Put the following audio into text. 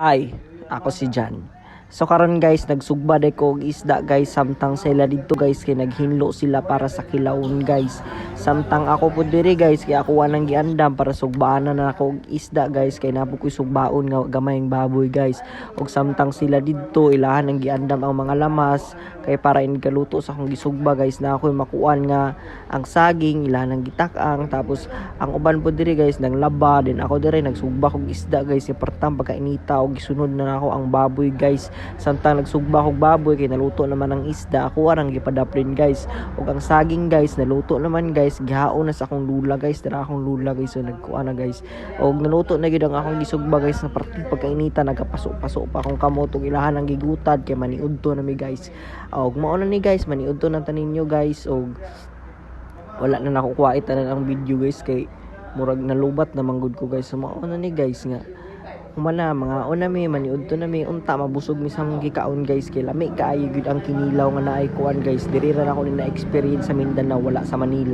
Ay, ako si Jan. So karon guys, nagsugba day ko og isda guys, samtang sila dito guys kay naghinlo sila para sa kilawon guys. Samtang ako po diri guys kay ako wanang giandam para sugbaanan na ako og isda guys kay napo ko'y sugbaon nga gamayng baboy guys. Og samtang sila dito ilahan ang giandam ang mga lamas kay para ingaluto sa akong gisugba guys na ako'y makuan nga ang saging ilahan ang gitak-ang tapos ang uban po diri guys nang laba din ako diri nagsugba kog isda guys ipartang pagkainita og gisunod na ako ang baboy guys. Samtang nagsugba kog baboy kay naluto naman ang isda ako arang gipadaplin guys ug ang saging guys naluto naman guys gihaon na sa akong lula guys dira akong lula guys so nagkuan na guys og naluto na gid ang akong gisugba guys na party pagkainita nagapaso-paso pa akong kamot ug ilahan ang gigutad kay maniudto na mi guys og mao na ni guys maniudto na taninyo guys og wala na nakukuha itanan ang video guys kay murag nalubat na manggod ko guys so mao na ni guys nga humana mga unami maniudto na mi unta mabusog mi sa mong gikaon guys kay lami kaayo gid ang kinilaw nga naay kuan guys diri ra ako ni na experience sa Mindanao wala sa Manila.